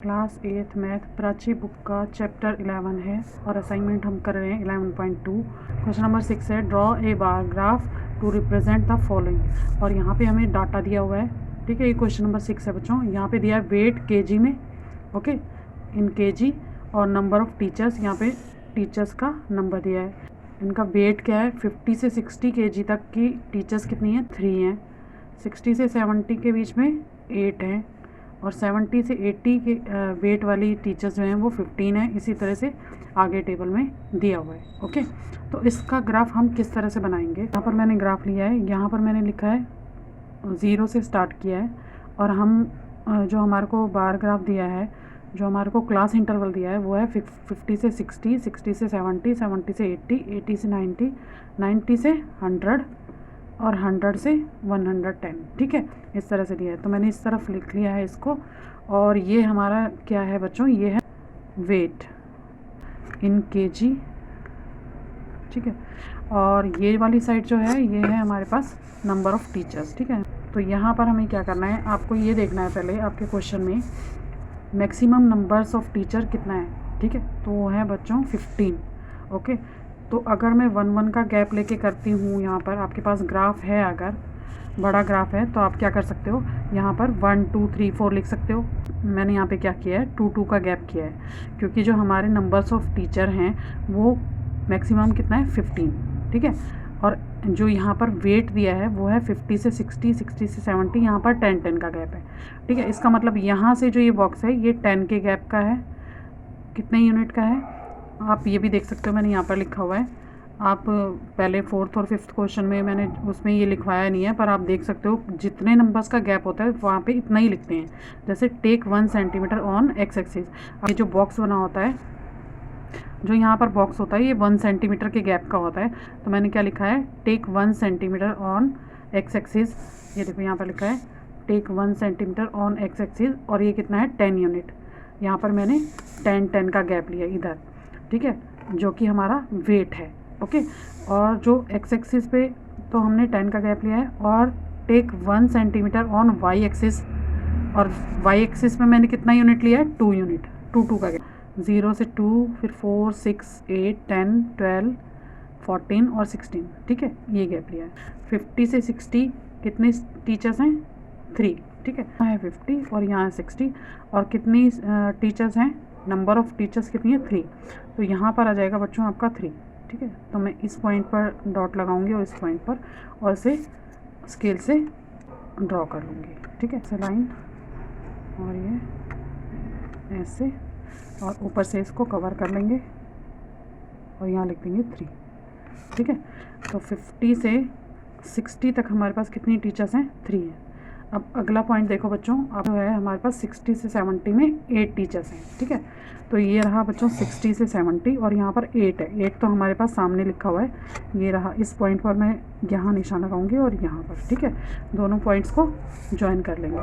Class 8th math Prachi book का chapter 11 है और असाइनमेंट हम कर रहे हैं 11.2। क्वेश्चन नंबर 6 है draw a bar graph to represent the following. और यहाँ पे हमें डाटा दिया हुआ है, ठीक है। ये क्वेश्चन नंबर 6 है बच्चों। यहाँ पे दिया है वेट केजी में, ओके, इन केजी, और नंबर ऑफ़ टीचर्स, यहाँ पे टीचर्स का नंबर दिया है। इनका वेट क्या है, 50 से 60 केजी तक की टीचर्स कितनी है, 3 हैं। 60 से 70 के बीच में 8 हैं, और 70 से 80 के वेट वाली टीचर्स जो हैं वो 15 हैं। इसी तरह से आगे टेबल में दिया हुआ है, ओके। तो इसका ग्राफ हम किस तरह से बनाएंगे, यहाँ पर मैंने ग्राफ लिया है, यहाँ पर मैंने लिखा है 0 से स्टार्ट किया है, और हम जो हमारे को बार ग्राफ दिया है, जो हमारे को क्लास इंटरवल दिया है वो है 50 से 60, 60 से 70, 70 से 80, 80 से 90, 90 से 100 और 100 से 110, ठीक है। इस तरह से दिया है, तो मैंने इस तरफ लिख लिया है इसको। और ये हमारा क्या है बच्चों, ये है वेट इन केजी, ठीक है। और ये वाली साइड जो है ये है हमारे पास नंबर ऑफ़ टीचर्स, ठीक है। तो यहाँ पर हमें क्या करना है, आपको ये देखना है पहले आपके क्वेश्चन में मैक्सिमम नंबर्स ऑफ़ टीचर कितना है, ठीक है। तो वो है बच्चों 15, ओके। तो अगर मैं 1-1 का गैप लेके करती हूँ, यहाँ पर आपके पास ग्राफ है, अगर बड़ा ग्राफ है तो आप क्या कर सकते हो, यहाँ पर 1 2 3 4 लिख सकते हो। मैंने यहाँ पे क्या किया है, 2 का गैप किया है, क्योंकि जो हमारे नंबर्स ऑफ़ टीचर हैं वो मैक्सिमम कितना है, 15, ठीक है। और जो यहाँ पर वेट दिया है वो है 50 से 60, 60 से 70, यहाँ पर 10 का गैप है, ठीक है। इसका मतलब यहाँ से जो ये बॉक्स है ये 10 के गैप का है, कितने यूनिट का है आप ये भी देख सकते हो, मैंने यहाँ पर लिखा हुआ है। आप पहले 4th और 5th क्वेश्चन में मैंने उसमें ये लिखवाया नहीं है, पर आप देख सकते हो जितने नंबर्स का गैप होता है वहाँ पे इतना ही लिखते हैं। जैसे take 1 centimetre on X axis, ये जो बॉक्स बना होता है, जो यहाँ पर बॉक्स होता है ये 1 सेंटीमीटर के गैप का होता है। तो मैंने क्या लिखा है, take 1 centimetre on X axis. ये देखो यहाँ पर लिखा है take 1 centimetre on X axis, और ये कितना है, 10 यूनिट। यहाँ पर मैंने 10 का गैप लिया इधर, ठीक है, जो कि हमारा वेट है, ओके। और जो एक्स एक्सिस पे तो हमने 10 का गैप लिया है, और take 1 centimetre on Y axis, और वाई एक्सिस में मैंने कितना यूनिट लिया है, 2 यूनिट, 2 का गैप, 0 से 2, फिर 4 6 8 10 12 14 और 16, ठीक है, ये गैप लिया है। 50 से 60 कितने टीचर्स हैं, 3, ठीक है। यहाँ है 50 और यहाँ है 60, और कितनी टीचर्स हैं, नंबर ऑफ़ टीचर्स कितनी है, 3। तो यहाँ पर आ जाएगा बच्चों आपका 3, ठीक है। तो मैं इस पॉइंट पर डॉट लगाऊंगी और इस पॉइंट पर, और इसे स्केल से ड्रॉ कर लूँगी, ठीक है। ऐसे लाइन, और ये ऐसे, और ऊपर से इसको कवर कर लेंगे और यहाँ लिख देंगे 3, ठीक है। तो 50 से 60 तक हमारे पास कितनी टीचर्स हैं, 3 हैं। अब अगला पॉइंट देखो बच्चों, अब जो है हमारे पास 60 से 70 में 8 टीचर्स हैं, ठीक है। तो ये रहा बच्चों 60 से 70, और यहाँ पर 8 है, 8 तो हमारे पास सामने लिखा हुआ है, ये रहा। इस पॉइंट पर मैं यहाँ निशान लगाऊंगी और यहाँ पर, ठीक है। दोनों पॉइंट्स को ज्वाइन कर लेंगे,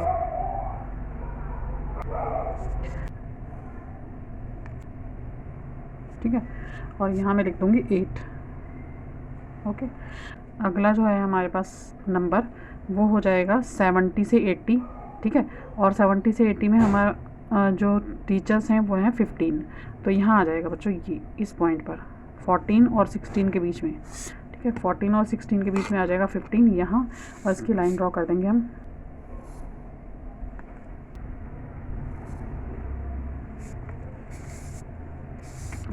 ठीक है। और यहाँ मैं लिख दूँगी 8, ओके। अगला जो है हमारे पास नंबर वो हो जाएगा 70 से 80, ठीक है। और 70 से 80 में हमारा जो टीचर्स हैं वो हैं 15। तो यहाँ आ जाएगा बच्चों ये इस पॉइंट पर 14 और 16 के बीच में, ठीक है। 14 और 16 के बीच में आ जाएगा 15 यहाँ, और इसकी लाइन ड्रॉ कर देंगे हम।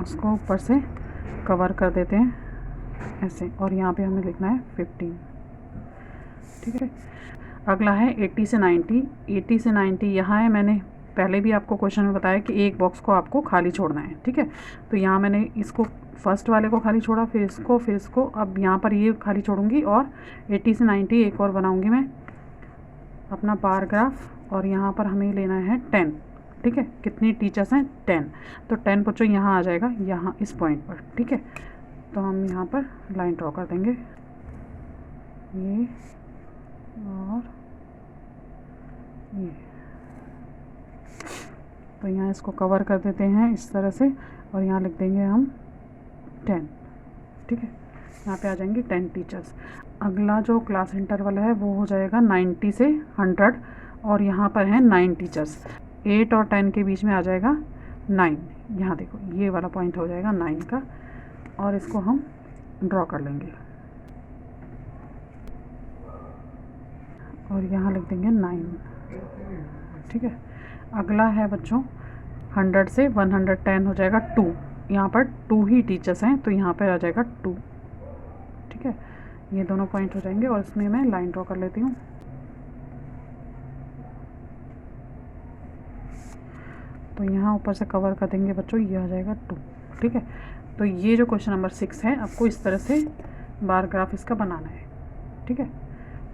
उसको ऊपर से कवर कर देते हैं ऐसे, और यहाँ पे हमें लिखना है 15, ठीक है। अगला है 80 से 90, 80 से 90 यहाँ है। मैंने पहले भी आपको क्वेश्चन में बताया कि एक बॉक्स को आपको खाली छोड़ना है, ठीक है। तो यहाँ मैंने इसको फर्स्ट वाले को खाली छोड़ा, फिर इसको, अब यहाँ पर ये खाली छोड़ूंगी, और 80 से 90 एक और बनाऊंगी मैं अपना बार ग्राफ, और यहाँ पर हमें लेना है 10, ठीक है। कितनी टीचर्स हैं, 10। तो 10 बच्चों यहाँ आ जाएगा, यहाँ इस पॉइंट पर, ठीक है। तो हम यहाँ पर लाइन ड्रॉ कर देंगे, ये और ये। तो यहाँ इसको कवर कर देते हैं इस तरह से, और यहाँ लिख देंगे हम 10, ठीक है। यहाँ पे आ जाएंगे 10 टीचर्स। अगला जो क्लास इंटरवल है वो हो जाएगा 90 से 100, और यहाँ पर हैं 9 टीचर्स। 8 और 10 के बीच में आ जाएगा 9। यहाँ देखो ये वाला पॉइंट हो जाएगा 9 का, और इसको हम ड्रॉ कर लेंगे और यहाँ लिख देंगे 9। ठीक है, अगला है बच्चों 100 से 110 हो जाएगा 2। यहाँ पर 2 ही टीचर्स हैं तो यहाँ पर आ जाएगा 2। ठीक है, ये दोनों पॉइंट हो जाएंगे और इसमें मैं लाइन ड्रॉ कर लेती हूँ। तो यहाँ ऊपर से कवर कर देंगे बच्चों, ये आ जाएगा 2। ठीक है, तो ये जो क्वेश्चन नंबर 6 है आपको इस तरह से बार ग्राफ इसका बनाना है। ठीक है,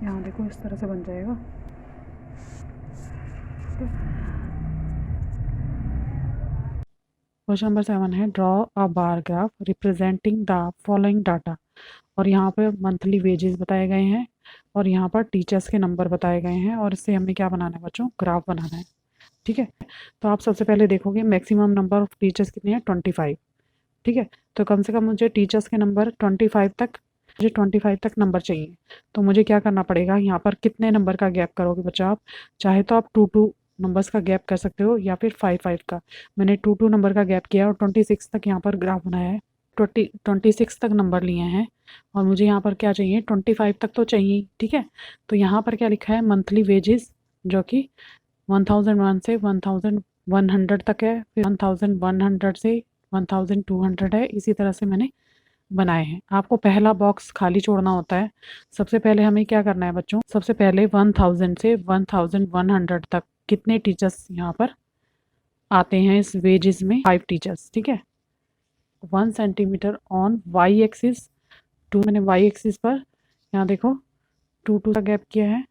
यहाँ देखो इस तरह से बन जाएगा। क्वेश्चन नंबर 7 है draw a bar graph representing the following data. और यहाँ पे मंथली वेजेस बताए गए हैं और यहाँ पर टीचर्स के नंबर बताए गए हैं और इससे हमें क्या बनाना है बच्चों, ग्राफ बनाना है। ठीक है, तो आप सबसे पहले देखोगे मैक्सिमम नंबर ऑफ टीचर्स कितने हैं, 25। ठीक है, तो कम से कम मुझे टीचर्स के नंबर 25 तक, मुझे 25 तक नंबर चाहिए। तो मुझे क्या करना पड़ेगा, यहाँ पर कितने नंबर का गैप करोगे बच्चा आप, चाहे तो आप 2 नंबर्स का गैप कर सकते हो या फिर 5 का। मैंने 2 नंबर का गैप किया और 26 तक यहाँ पर ग्राफ बनाया है। 26 तक नंबर लिए हैं और मुझे यहाँ पर क्या चाहिए, 25 तक तो चाहिए। ठीक है, तो यहाँ पर क्या लिखा है, मंथली वेजेस जो कि 1001 से 1100 तक है, फिर 1100 से 1200 है। इसी तरह से मैंने बनाए हैं। आपको पहला बॉक्स खाली छोड़ना होता है। सबसे पहले हमें क्या करना है बच्चों, सबसे पहले 1000 से 1100 तक कितने टीचर्स यहाँ पर आते हैं इस वेजेस में, 5 टीचर्स। ठीक है, 1 सेंटीमीटर ऑन वाई एक्सिस 2, मैंने वाई एक्सिस पर यहाँ देखो 2 का गैप किया है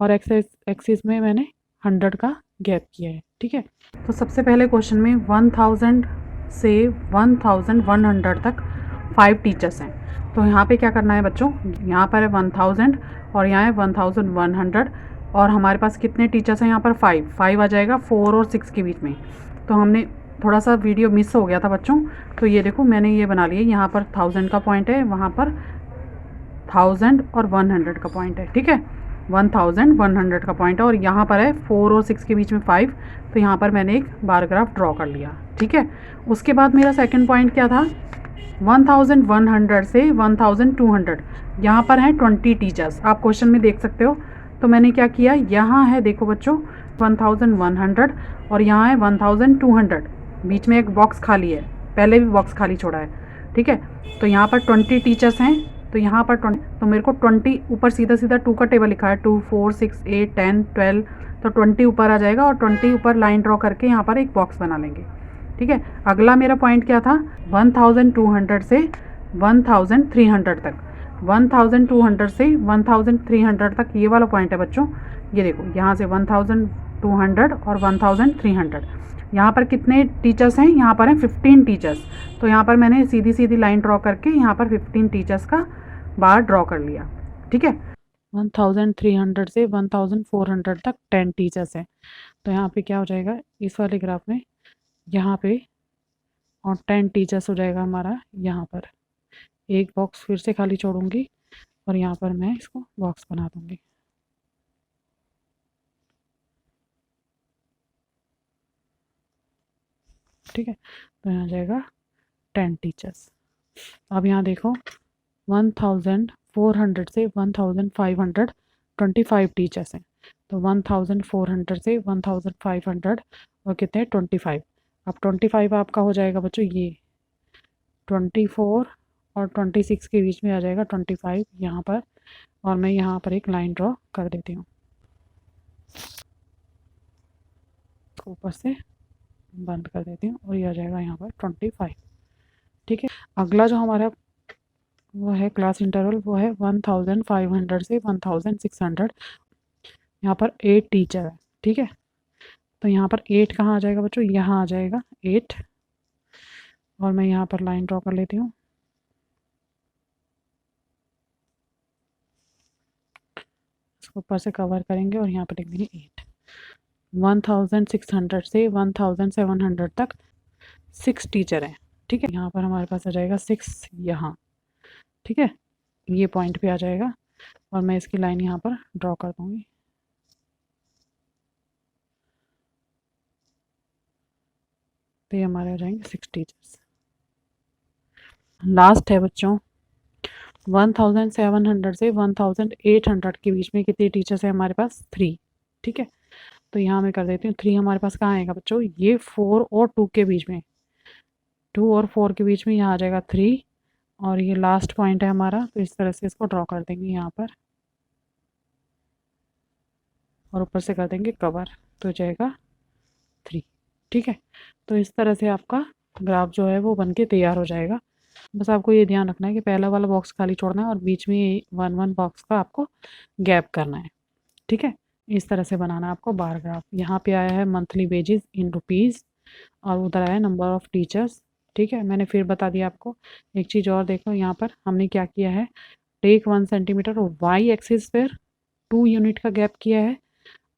और एक्स एक्सिस में मैंने 100 का गैप किया है। ठीक है, तो सबसे पहले क्वेश्चन में 1000 से 1100 तक 5 टीचर्स हैं। तो यहाँ पे क्या करना है बच्चों, यहाँ पर है 1000 और यहाँ है 1100 और हमारे पास कितने टीचर्स हैं यहाँ पर, 5 आ जाएगा 4 और 6 के बीच में। तो हमने थोड़ा सा वीडियो मिस हो गया था बच्चों, तो ये देखो मैंने ये बना लिया, यहाँ पर 1000 का पॉइंट है, वहाँ पर 1000 और 100 का पॉइंट है। ठीक है, 1100 का पॉइंट है और यहाँ पर है 4 और 6 के बीच में 5। तो यहाँ पर मैंने एक बार ग्राफ ड्रॉ कर लिया। ठीक है, उसके बाद मेरा सेकंड पॉइंट क्या था, 1100 से 1200, यहाँ पर हैं 20 टीचर्स, आप क्वेश्चन में देख सकते हो। तो मैंने क्या किया, यहाँ है देखो बच्चों 1100 और यहाँ है 1200, बीच में एक बॉक्स खाली है, पहले भी बॉक्स खाली छोड़ा है। ठीक है, तो यहाँ पर 20 टीचर्स हैं, तो यहाँ पर 20, तो मेरे को 20 ऊपर सीधा सीधा 2 का टेबल लिखा है, 2 4 6 8 10 12, तो 20 ऊपर आ जाएगा और 20 ऊपर लाइन ड्रॉ करके यहाँ पर एक बॉक्स बना लेंगे। ठीक है, अगला मेरा पॉइंट क्या था, 1200 से 1300 तक, 1200 से 1300 तक ये वाला पॉइंट है बच्चों। ये देखो यहाँ से 1200 और 1300, यहाँ पर कितने टीचर्स हैं, यहाँ पर हैं 15 टीचर्स। तो यहाँ पर मैंने सीधी सीधी लाइन ड्रॉ करके यहाँ पर 15 टीचर्स का बार ड्रॉ कर लिया। ठीक है, 1300 से 1400 तक 10 टीचर्स हैं। तो यहाँ पे क्या हो जाएगा इस वाले ग्राफ में, यहाँ पे और 10 टीचर्स हो जाएगा हमारा। यहाँ पर एक बॉक्स फिर से खाली छोड़ूंगी और यहाँ पर मैं इसको बॉक्स बना दूंगी। ठीक है, तो यहाँ जाएगा 10 टीचर्स। अब यहाँ देखो 1400 से 1500 25 टीचर्स हैं। तो 1400 से 1500 और कितने 25। अब 25 आपका हो जाएगा बच्चों ये 24 और 26 के बीच में आ जाएगा 25 यहाँ पर, और मैं यहाँ पर एक लाइन ड्रॉ कर देती हूँ, ऊपर से बंद कर देती हूँ और ये आ जाएगा यहाँ पर 25। ठीक है, अगला जो हमारा वो है क्लास इंटरवल, वो है 1500 से 1600। यहाँ पर 8 टीचर है। ठीक है, तो यहाँ पर 8 कहाँ आ जाएगा बच्चों, यहाँ आ जाएगा 8 और मैं यहाँ पर लाइन ड्रॉ कर लेती हूँ। इसको ऊपर से कवर करेंगे और यहाँ पर लिख देंगे 8। 1600 से 1700 तक 6 टीचर हैं। ठीक है, यहाँ पर हमारे पास आ जाएगा 6 यहाँ। ठीक है, ये पॉइंट पे आ जाएगा और मैं इसकी लाइन यहाँ पर ड्रॉ कर दूँगी। तो ये हमारे हो जाएंगे 6 टीचर्स। लास्ट है बच्चों 1700 से 1800 के बीच में कितने टीचर्स है हमारे पास? 3। ठीक है, तो यहाँ मैं कर देती हूँ 3 हमारे पास कहाँ आएगा बच्चों? ये 4 और 2 के बीच में, 2 और 4 के बीच में यहाँ आ जाएगा 3, और ये लास्ट पॉइंट है हमारा, तो इस तरह से इसको ड्रॉ कर देंगे यहाँ पर और ऊपर से कर देंगे कवर, तो जाएगा 3। ठीक है, तो इस तरह से आपका ग्राफ जो है वो बन के तैयार हो जाएगा। बस आपको ये ध्यान रखना है कि पहला वाला बॉक्स खाली छोड़ना है और बीच में 1 1 बॉक्स का आपको गैप करना है। ठीक है, इस तरह से बनाना है आपको बार ग्राफ। यहाँ पे आया है मंथली वेजेस इन रुपीज़ और उधर आया नंबर ऑफ़ टीचर्स। ठीक है, मैंने फिर बता दिया आपको। एक चीज़ और देखो, यहाँ पर हमने क्या किया है, टेक 1 सेंटीमीटर और वाई एक्सिस पर 2 यूनिट का गैप किया है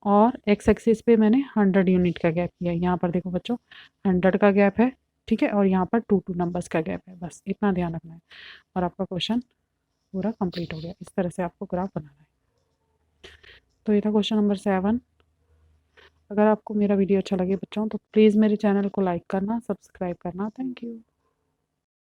और एक्स एक्सिस पे मैंने 100 यूनिट का गैप किया है। यहाँ पर देखो बच्चों 100 का गैप है, ठीक है, और यहाँ पर 2 नंबर्स का गैप है। बस इतना ध्यान रखना है और आपका क्वेश्चन पूरा कंप्लीट हो गया। इस तरह से आपको ग्राफ बनाना है। तो ये था क्वेश्चन नंबर 7। अगर आपको मेरा वीडियो अच्छा लगे बच्चों तो प्लीज़ मेरे चैनल को लाइक करना, सब्सक्राइब करना। Thank you.